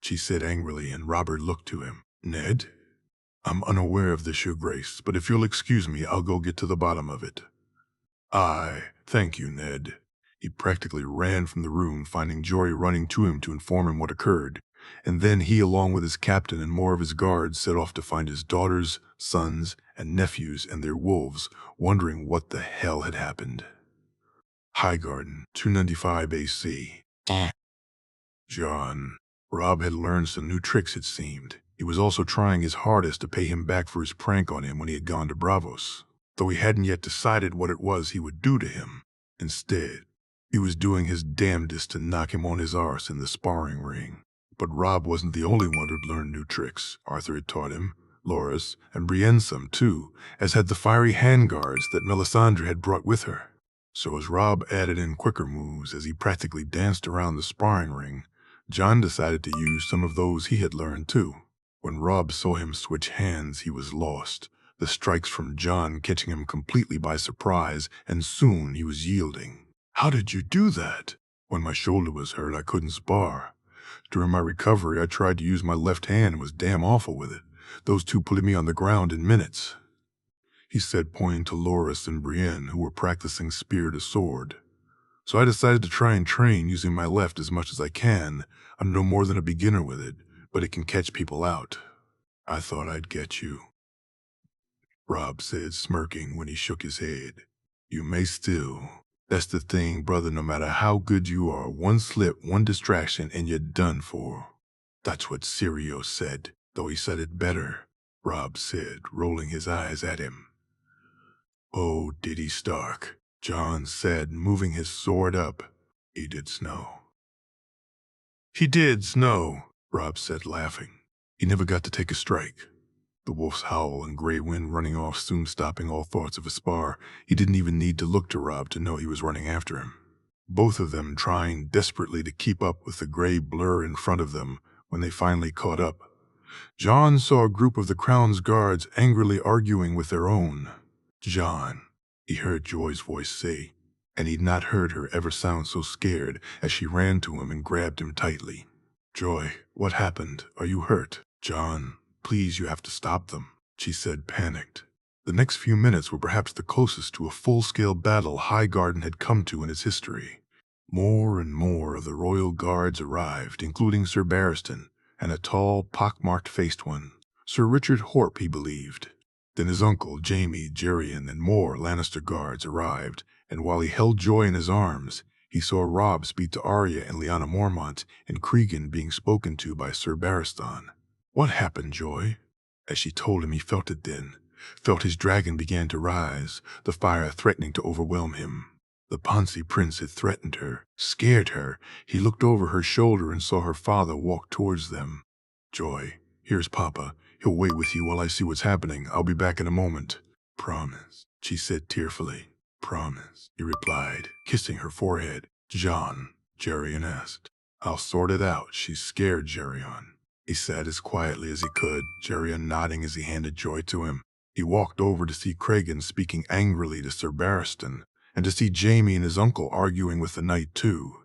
she said angrily, and Robert looked to him. "Ned? I'm unaware of this, Your Grace, but if you'll excuse me, I'll go get to the bottom of it." Thank you, Ned." He practically ran from the room, finding Jory running to him to inform him what occurred, and then he, along with his captain and more of his guards, set off to find his daughters, sons, and nephews and their wolves, wondering what the hell had happened. Highgarden, 295 AC. John. Robb had learned some new tricks, it seemed. He was also trying his hardest to pay him back for his prank on him when he had gone to Braavos, though he hadn't yet decided what it was he would do to him. Instead, he was doing his damnedest to knock him on his arse in the sparring ring. But Robb wasn't the only one who'd learned new tricks. Arthur had taught him, Loras, and Brienne some too, as had the fiery handguards that Melisandre had brought with her. So as Robb added in quicker moves as he practically danced around the sparring ring, Jon decided to use some of those he had learned too. When Robb saw him switch hands, he was lost, the strikes from Jon catching him completely by surprise, and soon he was yielding. "How did you do that?" "When my shoulder was hurt, I couldn't spar. During my recovery, I tried to use my left hand and was damn awful with it. Those two put me on the ground in minutes," he said, pointing to Loras and Brienne, who were practicing spear to sword. "So I decided to try and train using my left as much as I can. I'm no more than a beginner with it, but it can catch people out." "I thought I'd get you," Robb said, smirking when he shook his head. "You may still. That's the thing, brother, no matter how good you are, one slip, one distraction, and you're done for." "That's what Syrio said, though he said it better," Robb said, rolling his eyes at him. "Oh, did he, Stark?" Jon said, moving his sword up. "He did snow." "He did snow," Robb said, laughing. "He never got to take a strike." The wolf's howl and Grey Wind running off soon stopping all thoughts of a spar. He didn't even need to look to Robb to know he was running after him. Both of them trying desperately to keep up with the gray blur in front of them. When they finally caught up, Jon saw a group of the Crown's guards angrily arguing with their own. "Jon," he heard Joy's voice say, and he'd not heard her ever sound so scared as she ran to him and grabbed him tightly. "Joy, what happened? Are you hurt?" "Jon, please, you have to stop them," she said, panicked. The next few minutes were perhaps the closest to a full-scale battle Highgarden had come to in its history. More and more of the royal guards arrived, including Sir Barristan, and a tall, pock-marked-faced one. Sir Richard Horpe, he believed. Then his uncle, Jaime, Geryon, and more Lannister guards arrived, and while he held Joy in his arms, He saw Robb speak to Arya and Lyanna Mormont, and Cregan being spoken to by Sir Barristan. What happened, Joy? As she told him, he felt it then. Felt his dragon began to rise, the fire threatening to overwhelm him. The Ponzi prince had threatened her, scared her. He looked over her shoulder and saw her father walk towards them. Joy, here's Papa. He'll wait with you while I see what's happening. I'll be back in a moment. Promise, she said tearfully. Promise, he replied, kissing her forehead. John, Jerian asked. I'll sort it out. She's scared, Jerian. He sat as quietly as he could, Jerian nodding as he handed Joy to him. He walked over to see Cregan speaking angrily to Sir Barristan, and to see Jaime and his uncle arguing with the knight too.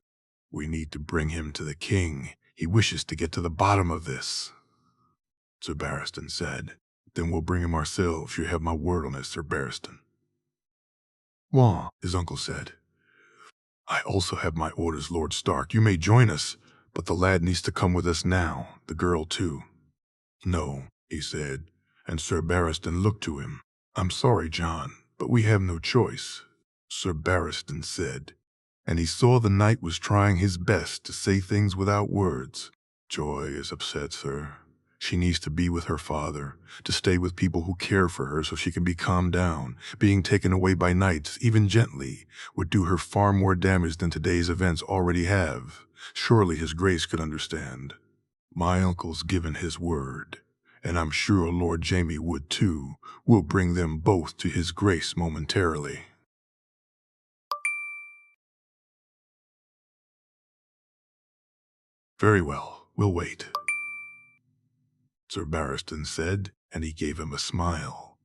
We need to bring him to the king. He wishes to get to the bottom of this, Sir Barristan said. Then we'll bring him ourselves. You have my word on it, Sir Barristan. Wah, his uncle said. I also have my orders, Lord Stark. You may join us, but the lad needs to come with us now, the girl too. No, he said, and Sir Barristan looked to him. I'm sorry, John, but we have no choice, Sir Barristan said, and he saw the knight was trying his best to say things without words. Joy is upset, sir. She needs to be with her father, to stay with people who care for her so she can be calmed down. Being taken away by knights, even gently, would do her far more damage than today's events already have. Surely his grace could understand. My uncle's given his word, and I'm sure Lord Jaime would too. We'll bring them both to his grace momentarily. Very well, we'll wait, Sir Barristan said, and he gave him a smile.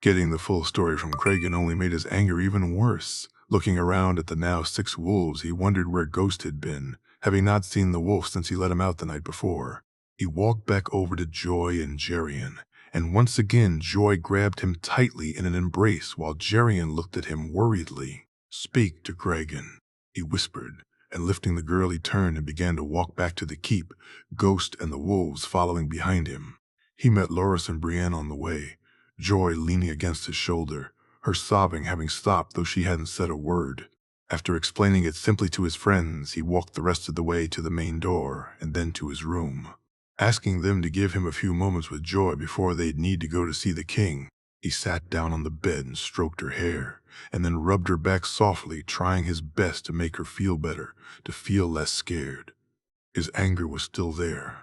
Getting the full story from Cregan only made his anger even worse. Looking around at the now 6 wolves, he wondered where Ghost had been, having not seen the wolf since he let him out the night before. He walked back over to Joy and Jerian, and once again Joy grabbed him tightly in an embrace while Jerian looked at him worriedly. Speak to Cregan, he whispered, and lifting the girl he turned and began to walk back to the keep, Ghost and the wolves following behind him. He met Loras and Brienne on the way, Joy leaning against his shoulder, her sobbing having stopped though she hadn't said a word. After explaining it simply to his friends, he walked the rest of the way to the main door and then to his room, asking them to give him a few moments with Joy before they'd need to go to see the king. He sat down on the bed and stroked her hair, and then rubbed her back softly, trying his best to make her feel better, to feel less scared. His anger was still there,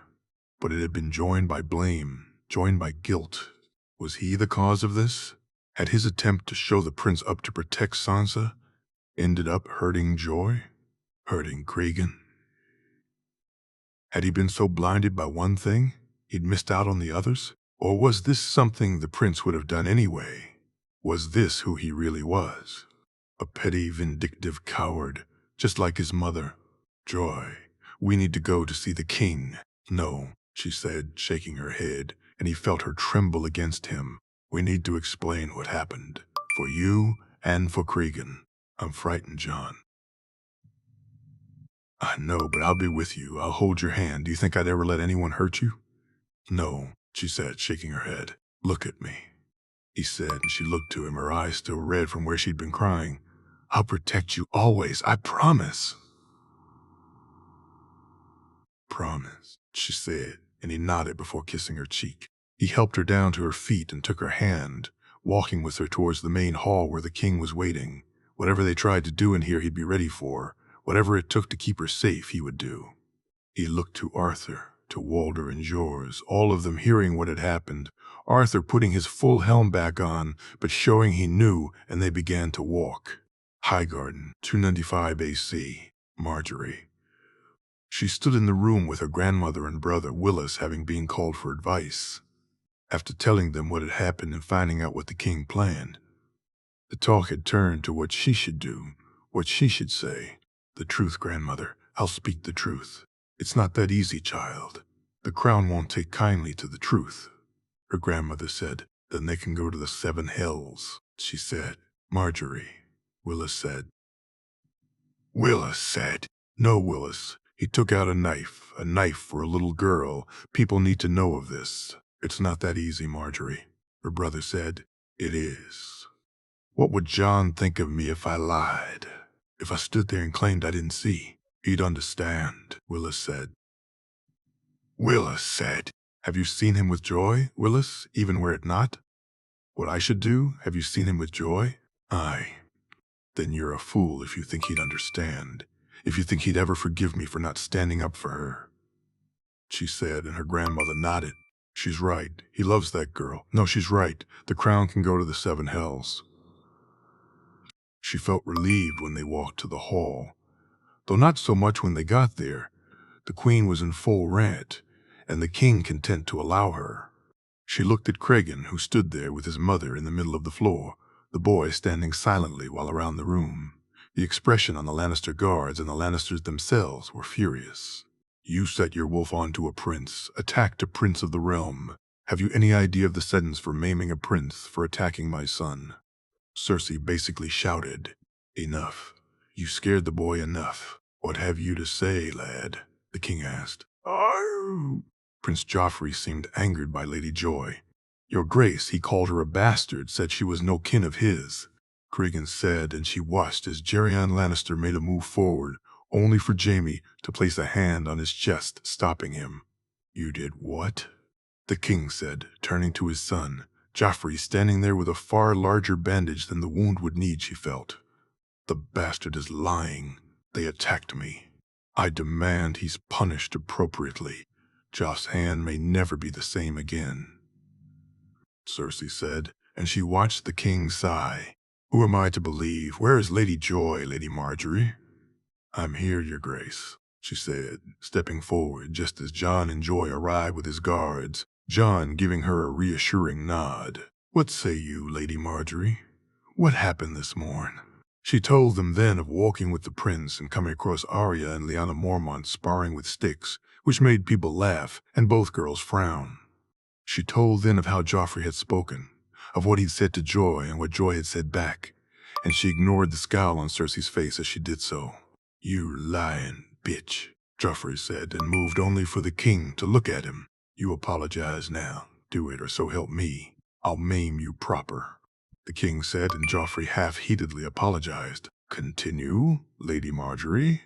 but it had been joined by blame, joined by guilt. Was he the cause of this? Had his attempt to show the prince up to protect Sansa ended up hurting Joy? Hurting Cregan? Had he been so blinded by one thing, he'd missed out on the others? Or was this something the prince would have done anyway? Was this who he really was? A petty, vindictive coward, just like his mother. Joy, we need to go to see the king. No, she said, shaking her head, and he felt her tremble against him. We need to explain what happened. For you and for Cregan. I'm frightened, John. I know, but I'll be with you. I'll hold your hand. Do you think I'd ever let anyone hurt you? No, she said, shaking her head. Look at me, he said, and she looked to him, her eyes still red from where she'd been crying. I'll protect you always, I promise. Promise, she said, and he nodded before kissing her cheek. He helped her down to her feet and took her hand, walking with her towards the main hall where the king was waiting. Whatever they tried to do in here he'd be ready for. Whatever it took to keep her safe he would do. He looked to Arthur, to Walder and Jors, all of them hearing what had happened. Arthur putting his full helm back on, but showing he knew, and they began to walk. Highgarden, 295 AC, Marjorie. She stood in the room with her grandmother and brother, Willis, having been called for advice. After telling them what had happened and finding out what the king planned, the talk had turned to what she should do, what she should say. The truth, grandmother. I'll speak the truth. It's not that easy, child. The crown won't take kindly to the truth. Her grandmother said, then they can go to the 7 hells, she said. Marjorie, Willis said. Willis said, no, Willis. He took out a knife for a little girl. People need to know of this. It's not that easy, Marjorie. Her brother said, it is. What would John think of me if I lied? If I stood there and claimed I didn't see, he'd understand, Willis said. Willis said, have you seen him with joy, Willis, even were it not? What I should do, have you seen him with joy? Aye. Then you're a fool if you think he'd understand, if you think he'd ever forgive me for not standing up for her. She said, and her grandmother nodded. She's right. He loves that girl. No, she's right. The crown can go to the 7 hells. She felt relieved when they walked to the hall, though not so much when they got there. The queen was in full rant, and the king content to allow her. She looked at Cregan, who stood there with his mother in the middle of the floor, the boy standing silently while around the room. The expression on the Lannister guards and the Lannisters themselves were furious. You set your wolf onto a prince, attacked a prince of the realm. Have you any idea of the sentence for maiming a prince for attacking my son? Cersei basically shouted, Enough. You scared the boy enough. What have you to say, lad? The king asked. Arr! Prince Joffrey seemed angered by Lady Joy. Your Grace, he called her a bastard, said she was no kin of his. Cregan said, and she watched as Geryon Lannister made a move forward, only for Jaime to place a hand on his chest, stopping him. You did what? The king said, turning to his son, Joffrey standing there with a far larger bandage than the wound would need, she felt. The bastard is lying. They attacked me. I demand he's punished appropriately. Joff's hand may never be the same again. Cersei said, and she watched the king sigh. Who am I to believe? Where is Lady Joy, Lady Marjorie? I'm here, your grace, she said, stepping forward just as Jon and Joy arrived with his guards, Jon giving her a reassuring nod. What say you, Lady Marjorie? What happened this morn? She told them then of walking with the prince and coming across Arya and Lyanna Mormont sparring with sticks, which made people laugh and both girls frown. She told then of how Joffrey had spoken, of what he'd said to Joy and what Joy had said back, and she ignored the scowl on Cersei's face as she did so. You lying bitch, Joffrey said, and moved only for the king to look at him. You apologize now. Do it, or so help me, I'll maim you proper. The king said, and Joffrey half-heatedly apologized. Continue, Lady Marjorie.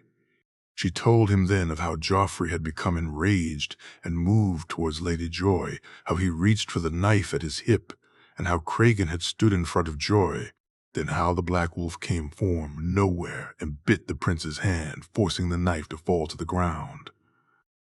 She told him then of how Joffrey had become enraged and moved towards Lady Joy, how he reached for the knife at his hip, and how Cregan had stood in front of Joy, then how the Black Wolf came from nowhere and bit the prince's hand, forcing the knife to fall to the ground.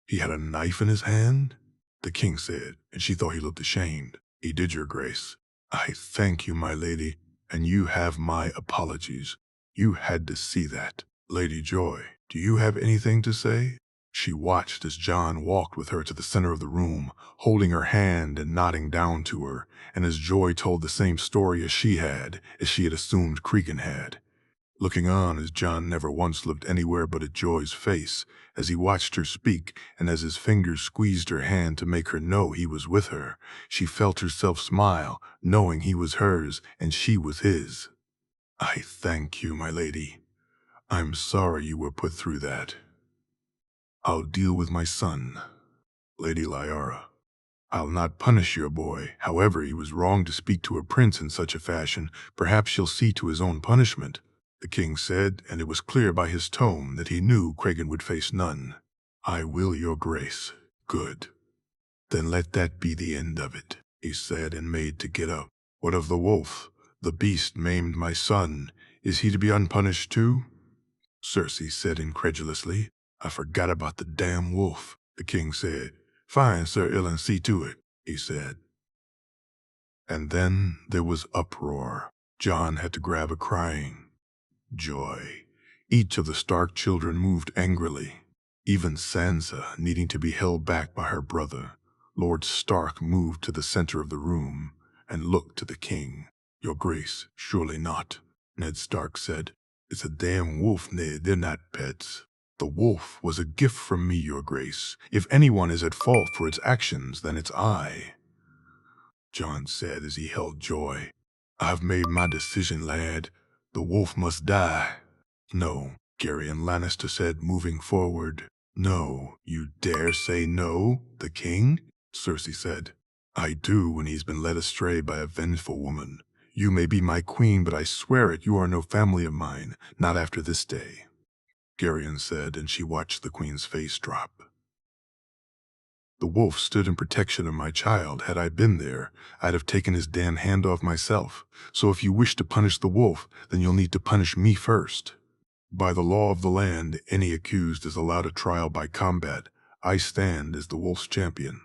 He had a knife in his hand? The king said, and she thought he looked ashamed. He did, your grace. I thank you, my lady, and you have my apologies. You had to see that. Lady Joy, do you have anything to say? She watched as Jon walked with her to the center of the room, holding her hand and nodding down to her, and as Joy told the same story as she had assumed Cregan had. Looking on as Jon never once looked anywhere but at Joy's face, as he watched her speak and as his fingers squeezed her hand to make her know he was with her, she felt herself smile, knowing he was hers and she was his. I thank you, my lady. I'm sorry you were put through that. I'll deal with my son, Lady Lyara. I'll not punish your boy. However, he was wrong to speak to a prince in such a fashion. Perhaps he'll see to his own punishment, the king said, and it was clear by his tone that he knew Cregan would face none. I will, your grace. Good. Then let that be the end of it, he said, and made to get up. What of the wolf? The beast maimed my son. Is he to be unpunished too? Cersei said incredulously. I forgot about the damn wolf, the king said. Fine, Sir Ilyn, see to it, he said. And then there was uproar. Jon had to grab a crying. Joy. Each of the Stark children moved angrily. Even Sansa, needing to be held back by her brother. Lord Stark moved to the center of the room and looked to the king. Your grace, surely not, Ned Stark said. It's a damn wolf, Ned. They're not pets. The wolf was a gift from me, your grace. If anyone is at fault for its actions, then it's I, Jon said as he held Joy. I've made my decision, lad. The wolf must die. No, Gerion Lannister said, moving forward. No, you dare say no, the king? Cersei said. I do when he's been led astray by a vengeful woman. You may be my queen, but I swear it, you are no family of mine, not after this day," Geryon said, and she watched the queen's face drop. "The wolf stood in protection of my child. Had I been there, I'd have taken his damn hand off myself. So if you wish to punish the wolf, then you'll need to punish me first. By the law of the land, any accused is allowed a trial by combat. I stand as the wolf's champion,"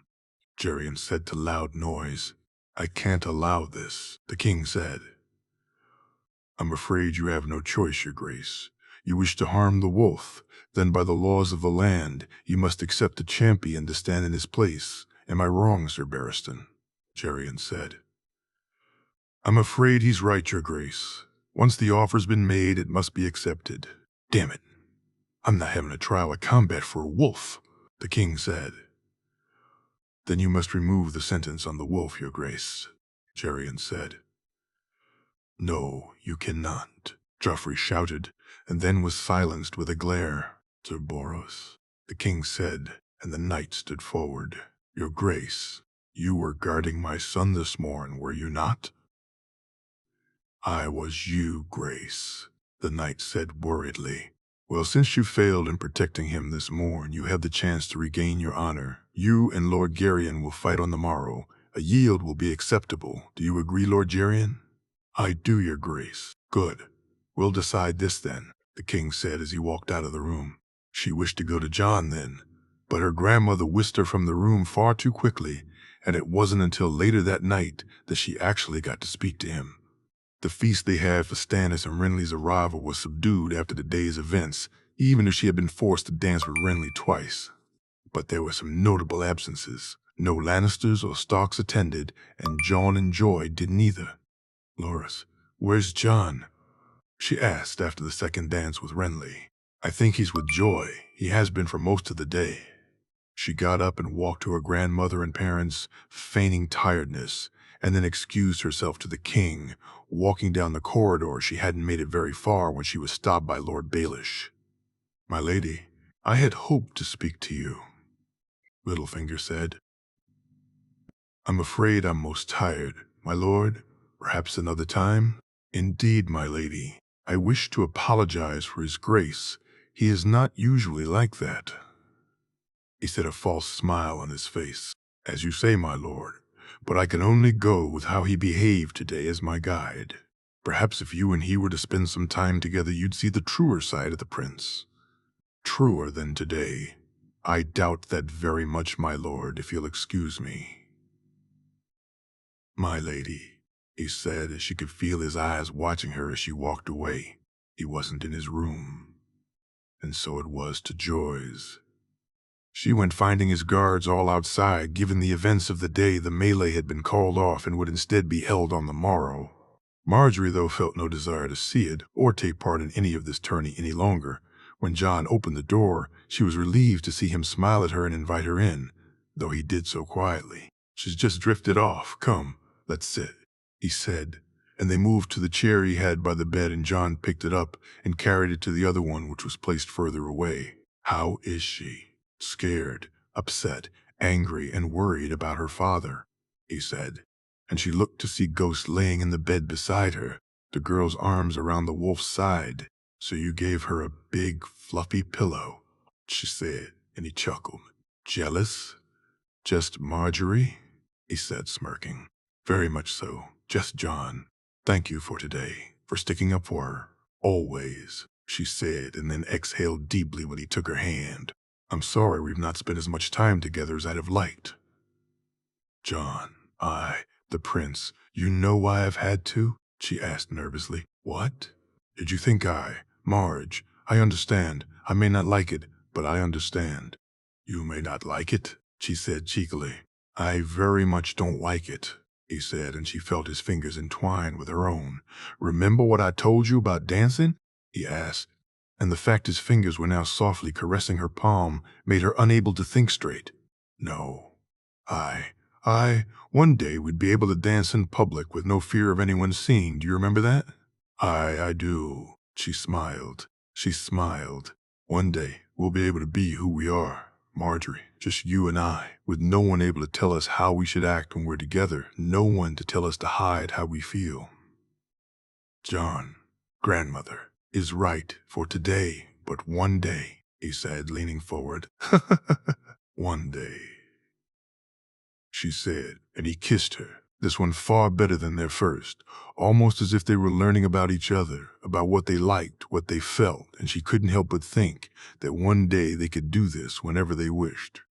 Geryon said to loud noise. "I can't allow this," the king said. "I'm afraid you have no choice, your grace. You wish to harm the wolf, then by the laws of the land, you must accept a champion to stand in his place. Am I wrong, Sir Barristan?" Geryon said. "I'm afraid he's right, your grace. Once the offer's been made, it must be accepted. Damn it, I'm not having a trial of combat for a wolf," the king said. "Then you must remove the sentence on the wolf, your grace," Geryon said. "No, you cannot," Joffrey shouted, and then was silenced with a glare. "Sir Boros," the king said, and the knight stood forward. "Your grace, you were guarding my son this morn, were you not?" "I was you, grace," the knight said worriedly. "Well, since you failed in protecting him this morn, you have the chance to regain your honor. You and Lord Geryon will fight on the morrow. A yield will be acceptable. Do you agree, Lord Geryon?" "I do, your grace." "Good. We'll decide this then," the king said as he walked out of the room. She wished to go to Jon then, but her grandmother whisked her from the room far too quickly, and it wasn't until later that night that she actually got to speak to him. The feast they had for Stannis and Renly's arrival was subdued after the day's events, even if she had been forced to dance with Renly twice. But there were some notable absences. No Lannisters or Starks attended, and Jon and Joy didn't either. "Loras, where's Jon?" she asked after the second dance with Renly. "I think he's with Joy. He has been for most of the day." She got up and walked to her grandmother and parents, feigning tiredness, and then excused herself to the king. Walking down the corridor, she hadn't made it very far when she was stopped by Lord Baelish. "My lady, I had hoped to speak to you," Littlefinger said. "I'm afraid I'm most tired, my lord. Perhaps another time?" "Indeed, my lady. I wish to apologize for his grace. He is not usually like that." He said, a false smile on his face. "As you say, my lord, but I can only go with how he behaved today as my guide. Perhaps if you and he were to spend some time together, you'd see the truer side of the prince. Truer than today. I doubt that very much, my lord, if you'll excuse me." "My lady," he said, as she could feel his eyes watching her as she walked away. He wasn't in his room, and so it was to Joy's. She went finding his guards all outside. Given the events of the day, the melee had been called off and would instead be held on the morrow. Marjorie, though, felt no desire to see it or take part in any of this tourney any longer. When Jon opened the door, she was relieved to see him smile at her and invite her in, though he did so quietly. "She's just drifted off. Come, let's sit," he said, and they moved to the chair he had by the bed, and Jon picked it up and carried it to the other one, which was placed further away. "How is she?" "Scared, upset, angry, and worried about her father," he said, and she looked to see Ghost laying in the bed beside her, the girl's arms around the wolf's side. "So you gave her a big, fluffy pillow," she said, and he chuckled. "Jealous?" "Just Marjorie?" he said, smirking. "Very much so. Just Jon. Thank you for today, for sticking up for her. Always," she said, and then exhaled deeply when he took her hand. "I'm sorry we've not spent as much time together as I'd have liked." "Jon, the prince, you know why I've had to?" she asked nervously. "What? Did you think Marge, I understand. I may not like it, but I understand." "You may not like it," she said cheekily. "I very much don't like it," he said, and she felt his fingers entwine with her own. "Remember what I told you about dancing?" he asked, and the fact his fingers were now softly caressing her palm made her unable to think straight. "No. One day we'd be able to dance in public with no fear of anyone seeing. Do you remember that?" I do." She smiled. "One day we'll be able to be who we are, Marjorie, just you and I, with no one able to tell us how we should act when we're together, no one to tell us to hide how we feel." John, grandmother, is right for today, but one day, he said, leaning forward. One day, she said, and he kissed her, this one far better than their first, almost as if they were learning about each other, about what they liked, what they felt, and she couldn't help but think that one day they could do this whenever they wished.